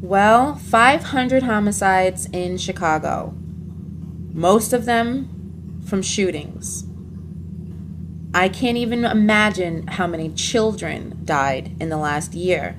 Well, 500 homicides in Chicago, most of them from shootings. I can't even imagine how many children died in the last year.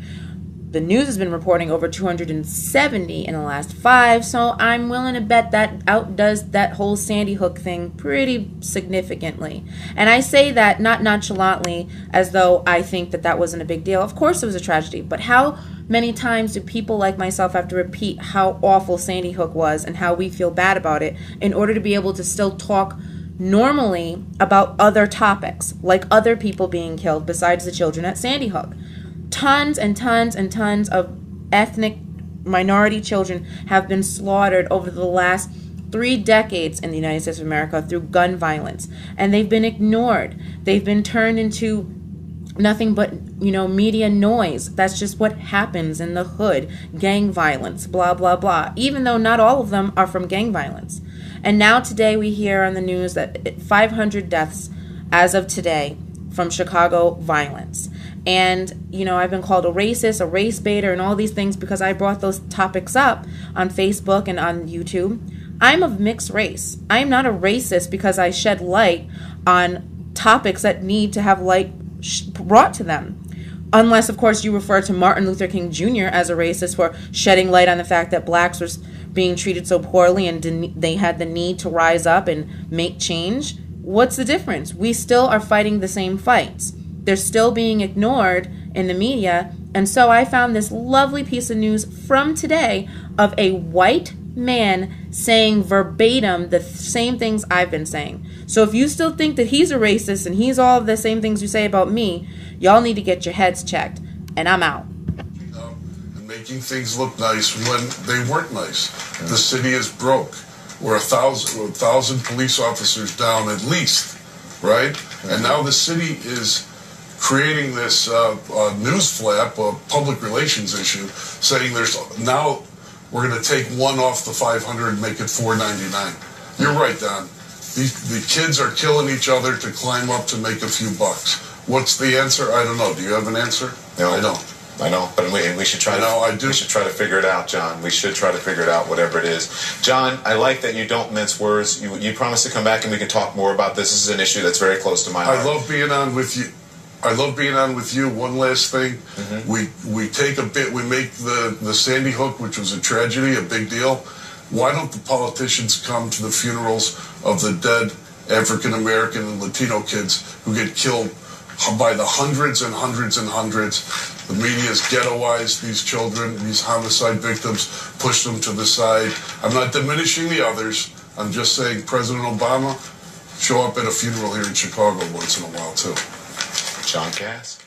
The news has been reporting over 270 in the last 5, so I'm willing to bet that outdoes that whole Sandy Hook thing pretty significantly. And I say that not nonchalantly, as though I think that that wasn't a big deal. Of course it was a tragedy, but how many times do people like myself have to repeat how awful Sandy Hook was and how we feel bad about it in order to be able to still talk normally about other topics, like other people being killed besides the children at Sandy Hook? Tons and tons and tons of ethnic minority children have been slaughtered over the last 3 decades in the United States of America through gun violence, and they've been ignored. They've been turned into nothing but, media noise. That's just what happens in the hood. Gang violence, blah, blah, blah, even though not all of them are from gang violence. And now today we hear on the news that 500 deaths as of today from Chicago violence. And, I've been called a racist, a race baiter, and all these things because I brought those topics up on Facebook and on YouTube. I'm of mixed race. I am not a racist because I shed light on topics that need to have light brought to them. Unless, of course, you refer to Martin Luther King Jr. as a racist for shedding light on the fact that blacks were being treated so poorly and they had the need to rise up and make change. What's the difference? We still are fighting the same fights. They're still being ignored in the media. And so I found this lovely piece of news from today of a white man saying verbatim the same things I've been saying. So if you still think that he's a racist and he's all of the same things you say about me, y'all need to get your heads checked. And I'm out. And making things look nice when they weren't nice. The city is broke. We're 1,000 police officers down at least, right? And now the city is creating this news flap, a public relations issue, saying now we're going to take one off the 500 and make it 499. You're right, Don. The kids are killing each other to climb up to make a few bucks. What's the answer? I don't know. Do you have an answer? No, I don't. I know, but we should try. We should try to figure it out, John. We should try to figure it out, whatever it is. John, I like that you don't mince words. You promised to come back and we can talk more about this. This is an issue that's very close to my heart. I love being on with you. One last thing. Mm-hmm. We take a bit. We make the Sandy Hook, which was a tragedy, a big deal. Why don't the politicians come to the funerals of the dead African American and Latino kids who get killed by the hundreds and hundreds and hundreds? The media's ghettoized these children, these homicide victims, pushed them to the side. I'm not diminishing the others. I'm just saying President Obama show up at a funeral here in Chicago once in a while, too. John Cass.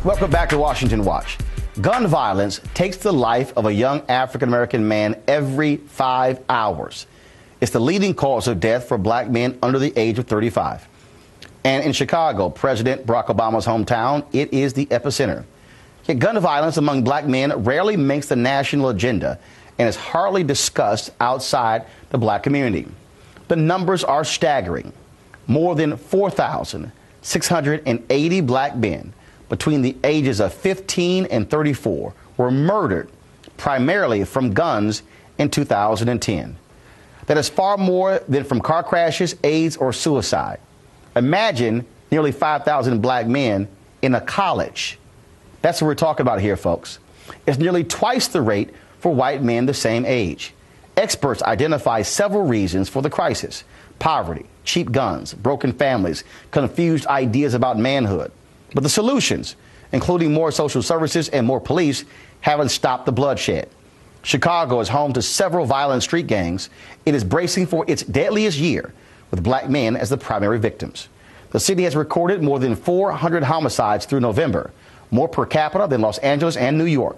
Welcome back to Washington Watch. Gun violence takes the life of a young African-American man every 5 hours. It's the leading cause of death for black men under the age of 35. And in Chicago, President Barack Obama's hometown, it is the epicenter. Yet gun violence among black men rarely makes the national agenda and is hardly discussed outside the black community. The numbers are staggering. More than 4,680 black men between the ages of 15 and 34 were murdered primarily from guns in 2010. That is far more than from car crashes, AIDS, or suicide. Imagine nearly 5,000 black men in a college. That's what we're talking about here, folks. It's nearly twice the rate for white men the same age. Experts identify several reasons for the crisis: poverty, cheap guns, broken families, confused ideas about manhood. But the solutions, including more social services and more police, haven't stopped the bloodshed. Chicago is home to several violent street gangs. It is bracing for its deadliest year, with black men as the primary victims. The city has recorded more than 400 homicides through November, more per capita than Los Angeles and New York.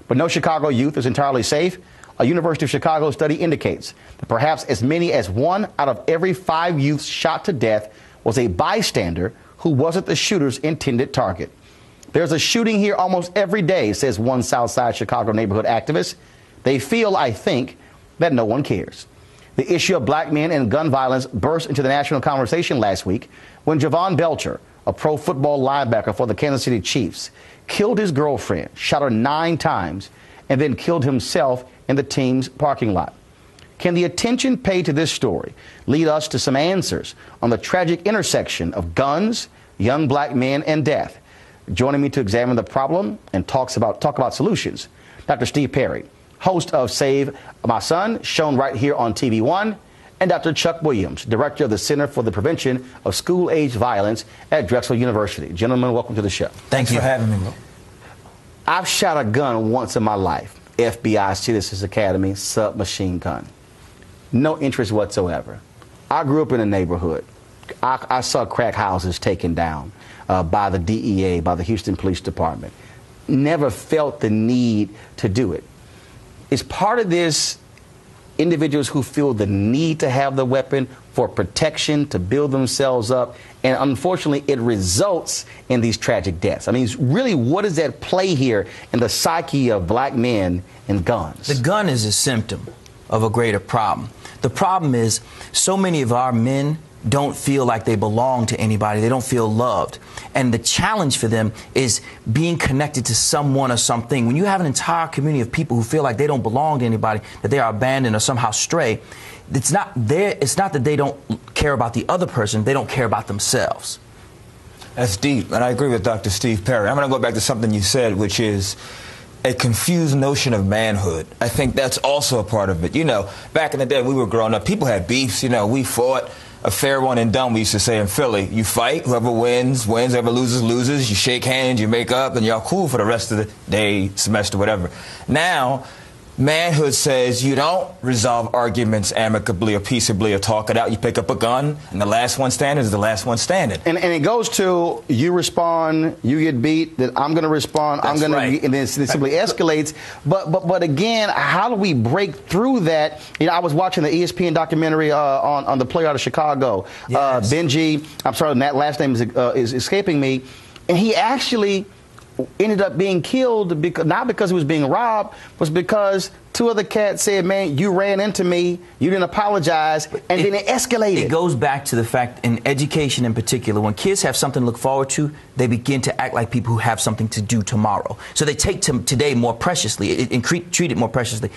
But no Chicago youth is entirely safe. A University of Chicago study indicates that perhaps as many as 1 out of every 5 youths shot to death was a bystander who wasn't the shooter's intended target. There's a shooting here almost every day, says one Southside Chicago neighborhood activist. They feel, I think, that no one cares. The issue of black men and gun violence burst into the national conversation last week when Javon Belcher, a pro football linebacker for the Kansas City Chiefs, killed his girlfriend, shot her 9 times, and then killed himself in the team's parking lot. Can the attention paid to this story lead us to some answers on the tragic intersection of guns, young black men, and death? Joining me to examine the problem and talk about solutions, Dr. Steve Perry, host of Save My Son, shown right here on TV One, and Dr. Chuck Williams, director of the Center for the Prevention of School-Age Violence at Drexel University. Gentlemen, welcome to the show. Thanks for having me, bro. I've shot a gun once in my life. FBI Citizens Academy submachine gun. No interest whatsoever. I grew up in a neighborhood. I saw crack houses taken down by the DEA, by the Houston Police Department. Never felt the need to do it. Is part of this individuals who feel the need to have the weapon for protection, to build themselves up, and unfortunately it results in these tragic deaths? I mean, really, what is at play here in the psyche of black men and guns? The gun is a symptom of a greater problem. The problem is so many of our men don't feel like they belong to anybody. They don't feel loved. And the challenge for them is being connected to someone or something. When you have an entire community of people who feel like they don't belong to anybody, that they are abandoned or somehow stray, it's not that they don't care about the other person, they don't care about themselves. That's deep, and I agree with Dr. Steve Perry. I'm going to go back to something you said, which is a confused notion of manhood. I think that's also a part of it. You know, back in the day we were growing up, people had beefs, you know, we fought. A fair one and done, we used to say in Philly. You fight, whoever wins, wins, whoever loses, loses. You shake hands, you make up, and y'all cool for the rest of the day, semester, whatever. Now, manhood says you don't resolve arguments amicably or peaceably or talk it out. You pick up a gun, and the last one standing is the last one standing. And it goes to you respond, you get beat, then I'm going to respond, That's I'm going right. to, and then it simply escalates. But again, how do we break through that? You know, I was watching the ESPN documentary on the player out of Chicago, Yes. Benji. I'm sorry, that last name is escaping me, and he actually ended up being killed not because he was being robbed, but because two other cats said, man, you ran into me, you didn't apologize, and then it escalated. It goes back to the fact in education in particular, when kids have something to look forward to, they begin to act like people who have something to do tomorrow. So they take today more preciously and treat it more preciously.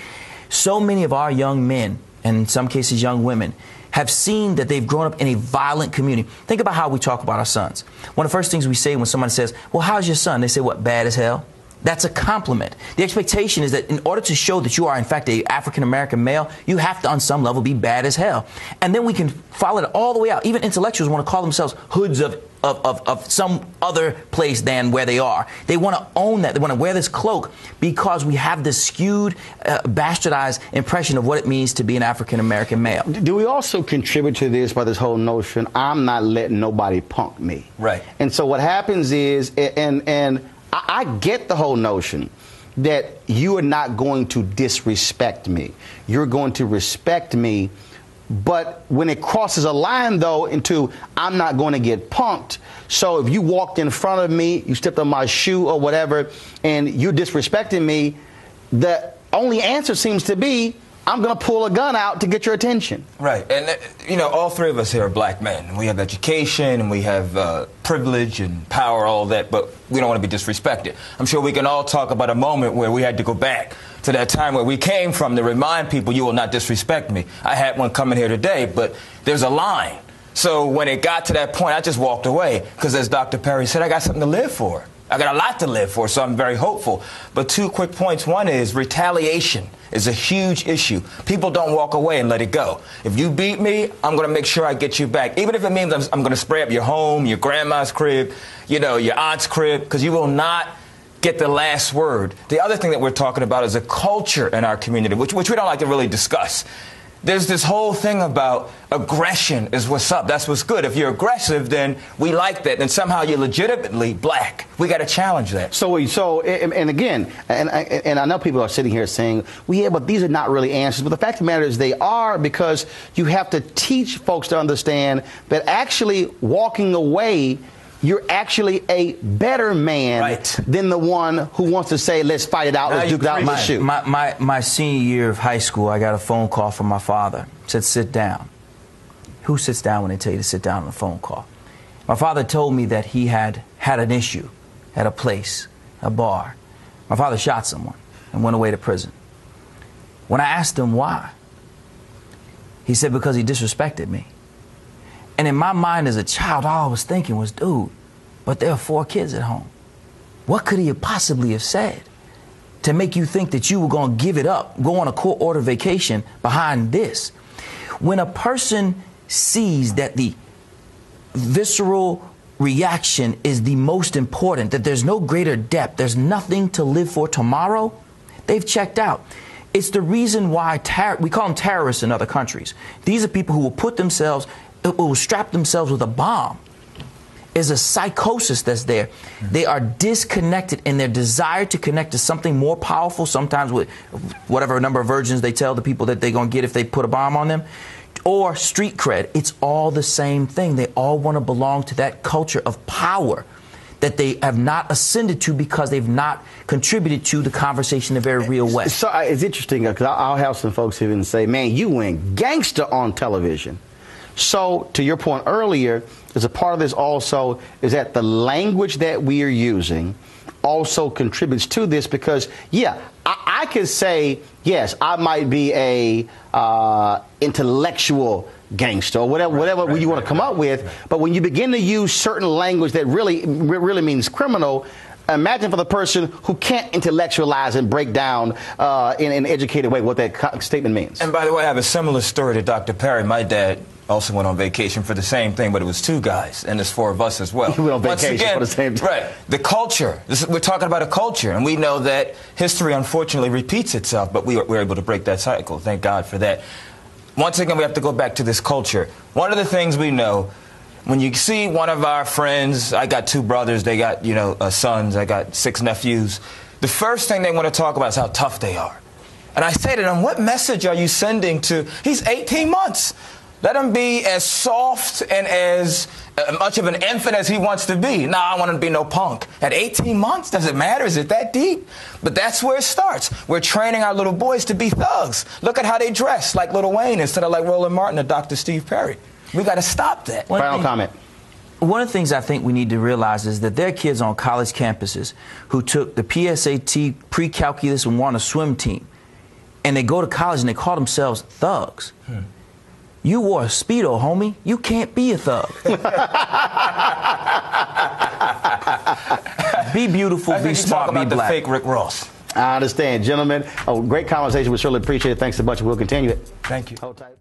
So many of our young men, and in some cases young women, have seen that they've grown up in a violent community. Think about how we talk about our sons. One of the first things we say when someone says, well, how's your son? They say, what, bad as hell? That's a compliment. The expectation is that in order to show that you are, in fact, a African-American male, you have to, on some level, be bad as hell. And then we can follow it all the way out. Even intellectuals want to call themselves hoods of some other place than where they are. They want to own that. They want to wear this cloak because we have this skewed, bastardized impression of what it means to be an African-American male. Do we also contribute to this by this whole notion, I'm not letting nobody punk me? Right. And so what happens is, and I get the whole notion that you are not going to disrespect me. You're going to respect me. But when it crosses a line, though, into I'm not going to get punked. So if you walked in front of me, you stepped on my shoe or whatever, and you're disrespecting me, the only answer seems to be, I'm going to pull a gun out to get your attention. Right. And, you know, all three of us here are black men. We have education, and we have privilege and power, all that, but we don't want to be disrespected. I'm sure we can all talk about a moment where we had to go back to that time where we came from to remind people, you will not disrespect me. I had one coming here today, but there's a line. So when it got to that point, I just walked away because, as Dr. Perry said, I got something to live for. I got a lot to live for, so I'm very hopeful. But two quick points. One is retaliation is a huge issue. People don't walk away and let it go. If you beat me, I'm going to make sure I get you back. Even if it means I'm going to spray up your home, your grandma's crib, you know, your aunt's crib, because you will not get the last word. The other thing that we're talking about is a culture in our community, which we don't like to really discuss. There's this whole thing about aggression is what's up. That's what's good. If you're aggressive, then we like that. And somehow you're legitimately black. We got to challenge that. So, and again, and I know people are sitting here saying, well, yeah, but these are not really answers. But the fact of the matter is they are, because you have to teach folks to understand that actually walking away, you're actually a better man than the one who wants to say, let's fight it out, let's duke it out, let's shoot. My senior year of high school, I got a phone call from my father. Said, sit down. Who sits down when they tell you to sit down on a phone call? My father told me that he had an issue at a place, a bar. My father shot someone. and went away to prison. When I asked him why, he said because he disrespected me. And in my mind as a child, all I was thinking was, dude, but there are 4 kids at home. What could he have possibly have said to make you think that you were going to give it up, go on a court order vacation behind this? When a person sees that the visceral reaction is the most important, that there's no greater depth, there's nothing to live for tomorrow, they've checked out. It's the reason why we call them terrorists in other countries. These are people who will put themselves, who will strap themselves with a bomb. Is a psychosis that's there. They are disconnected in their desire to connect to something more powerful, sometimes with whatever number of virgins they tell the people that they're going to get if they put a bomb on them, or street cred. It's all the same thing. They all want to belong to that culture of power that they have not ascended to because they've not contributed to the conversation in a very real way. So it's interesting because I'll have some folks even say, man, you went gangster on television. So to your point earlier, there's a part of this also is that the language that we are using also contributes to this because, yeah, I can say, yes, I might be a intellectual gangster or whatever you want to come up with. But when you begin to use certain language that really means criminal, imagine for the person who can't intellectualize and break down in an educated way what that statement means. And by the way, I have a similar story to Dr. Perry. My dad also went on vacation for the same thing, but it was 2 guys, and there's 4 of us as well. You went on vacation for the same time. Right. The culture. We're talking about a culture, and we know that history unfortunately repeats itself, but we're able to break that cycle. Thank God for that. Once again, we have to go back to this culture. One of the things we know, when you see one of our friends, I got 2 brothers, they got, sons, I got 6 nephews, the first thing they want to talk about is how tough they are. And I say to them, what message are you sending to, he's 18 months. Let him be as soft and as much of an infant as he wants to be. No, I want him to be no punk. At 18 months, does it matter? Is it that deep? But that's where it starts. We're training our little boys to be thugs. Look at how they dress, like Lil Wayne instead of like Roland Martin or Dr. Steve Perry. We got to stop that. Final comment. One of the things I think we need to realize is that there are kids on college campuses who took the PSAT, pre-calculus, and were on a swim team. And they go to college and they call themselves thugs. You wore a Speedo, homie. You can't be a thug. Be beautiful, be smart, be black. The fake Rick Ross. I understand. Gentlemen, great conversation. We certainly appreciate it. Thanks so much. We'll continue it. Thank you. Hold tight.